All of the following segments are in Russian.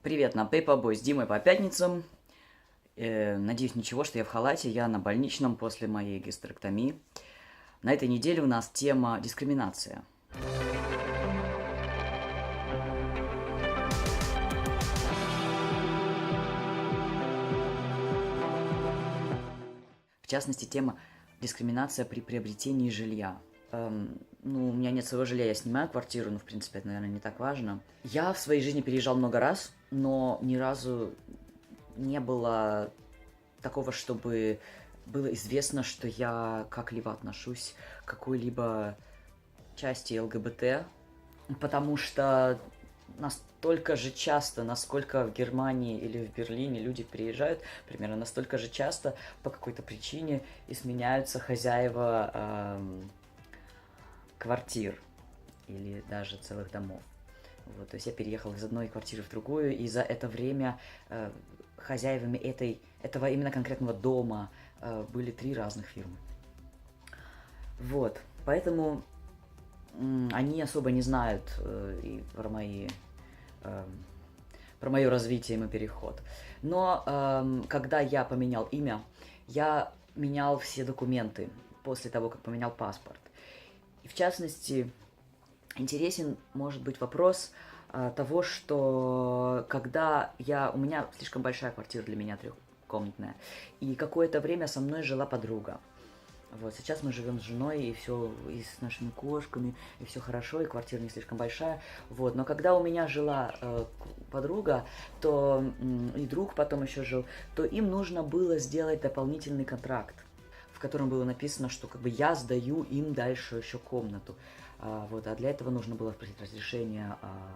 Привет, на Paperboy с Димой по пятницам. Надеюсь, ничего, что я в халате, я на больничном после моей гистерэктомии. На этой неделе у нас тема дискриминация. В частности, тема дискриминация при приобретении жилья. У меня нет своего жилья, я снимаю квартиру, но, в принципе, это, наверное, не так важно. Я в своей жизни переезжал много раз, но ни разу не было такого, чтобы было известно, что я как-либо отношусь к какой-либо части ЛГБТ, потому что настолько же часто, насколько в Германии или в Берлине люди приезжают, примерно настолько же часто по какой-то причине и сменяются хозяева квартир или даже целых домов. Вот, то есть я переехал из одной квартиры в другую, и за это время хозяевами этого именно конкретного дома были 3 разных фирмы. Вот, поэтому они особо не знают и про мое развитие и мой переход. Но когда я поменял имя, я менял все документы после того, как поменял паспорт. И в частности, интересен может быть вопрос того, что когда у меня слишком большая квартира для меня, трехкомнатная, и какое-то время со мной жила подруга. Вот, сейчас мы живем с женой, и все, и с нашими кошками, и все хорошо, и квартира не слишком большая. Вот, но когда у меня жила подруга, то и друг потом еще жил, то им нужно было сделать дополнительный контракт, в котором было написано, что как бы я сдаю им дальше еще комнату. Вот, а для этого нужно было спросить разрешение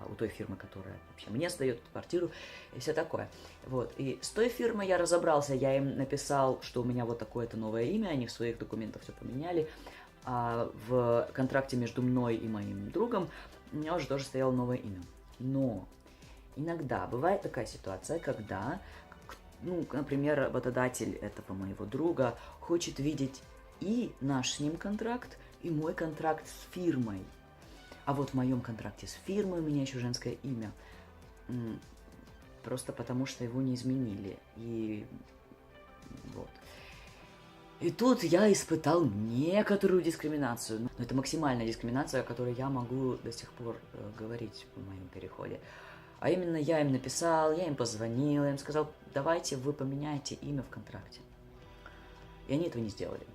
у той фирмы, которая вообще мне сдает эту квартиру, и все такое. Вот, и с той фирмой я разобрался, я им написал, что у меня вот такое-то новое имя, они в своих документах все поменяли, а в контракте между мной и моим другом у меня уже тоже стояло новое имя. Но иногда бывает такая ситуация, когда, например, работодатель этого моего друга хочет видеть и наш с ним контракт, и мой контракт с фирмой. А вот в моем контракте с фирмой у меня еще женское имя. Просто потому, что его не изменили. И вот. И тут я испытал некоторую дискриминацию. Но это максимальная дискриминация, о которой я могу до сих пор говорить в моем переходе. А именно я им написал, я им позвонил, я им сказал, давайте вы поменяете имя в контракте. И они этого не сделали.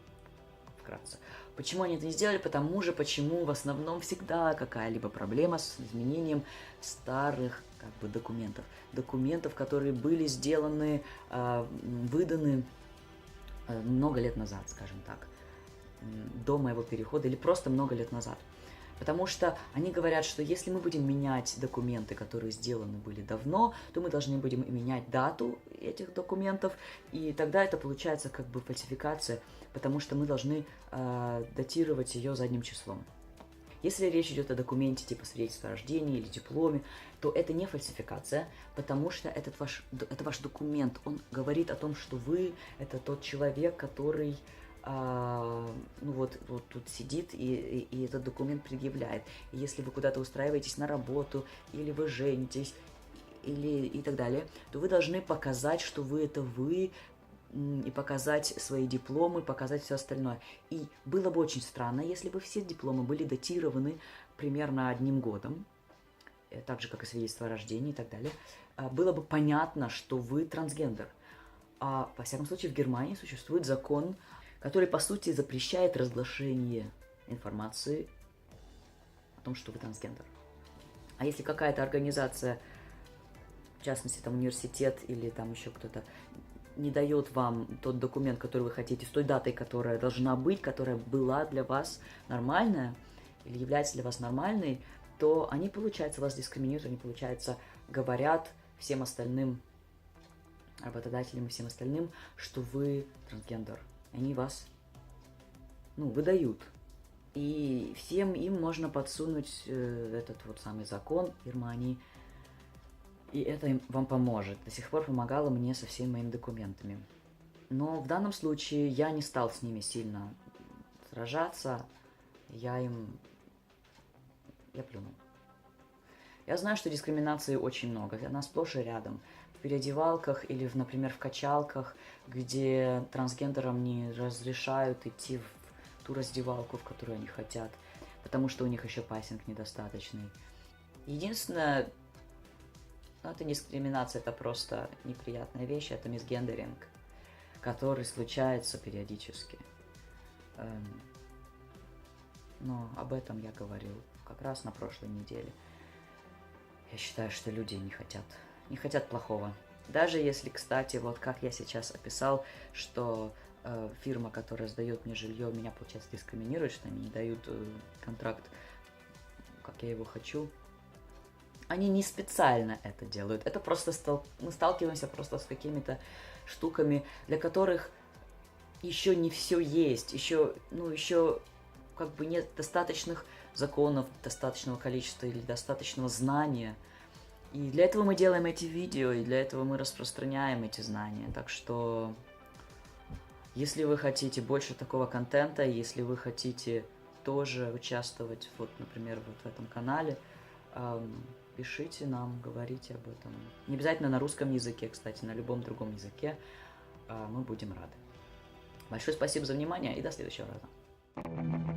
Вкратце. Почему они это не сделали? Почему в основном всегда какая-либо проблема с изменением старых документов. Документов, которые были сделаны, выданы много лет назад, скажем так, до моего перехода или просто много лет назад. Потому что они говорят, что если мы будем менять документы, которые сделаны были давно, то мы должны будем менять дату этих документов, и тогда это получается как бы фальсификация, потому что мы должны датировать ее задним числом. Если речь идет о документе типа свидетельства о рождении или дипломе, то это не фальсификация, потому что это ваш документ, он говорит о том, что вы это тот человек, который вот тут сидит и этот документ предъявляет. И если вы куда-то устраиваетесь на работу, или вы женитесь, и так далее, то вы должны показать, что вы это вы, и показать свои дипломы, показать все остальное. И было бы очень странно, если бы все дипломы были датированы примерно 1 годом, так же, как и свидетельство о рождении и так далее. Было бы понятно, что вы трансгендер. А, во всяком случае, в Германии существует закон, который, по сути, запрещает разглашение информации о том, что вы трансгендер. А если какая-то организация, в частности, там университет или там еще кто-то, не дает вам тот документ, который вы хотите, с той датой, которая должна быть, которая была для вас нормальная, или является для вас нормальной, то они, получается, вас дискриминируют, они, получается, говорят всем остальным работодателям и всем остальным, что вы трансгендер. Они вас, выдают. И всем им можно подсунуть этот вот самый закон Германии, и это вам поможет. До сих пор помогало мне со всеми моими документами. Но в данном случае я не стал с ними сильно сражаться, я плюнул. Я знаю, что дискриминации очень много, она сплошь и рядом. В переодевалках или, например, в качалках, где трансгендерам не разрешают идти в ту раздевалку, в которую они хотят, потому что у них еще пассинг недостаточный. Единственное, ну, это дискриминация, это просто неприятная вещь, это мисгендеринг, который случается периодически. Но об этом я говорил как раз на прошлой неделе. Я считаю, что люди не хотят плохого. Даже если, кстати, вот как я сейчас описал, что фирма, которая сдает мне жилье, меня, получается, дискриминирует, что они не дают контракт, как я его хочу. Они не специально это делают. Это просто мы сталкиваемся просто с какими-то штуками, для которых еще не все есть, еще как бы нет достаточных законов, достаточного количества или достаточного знания. И для этого мы делаем эти видео, и для этого мы распространяем эти знания. Так что, если вы хотите больше такого контента, если вы хотите тоже участвовать, вот, например, вот в этом канале, пишите нам, говорите об этом. Не обязательно на русском языке, кстати, на любом другом языке. Мы будем рады. Большое спасибо за внимание и до следующего раза.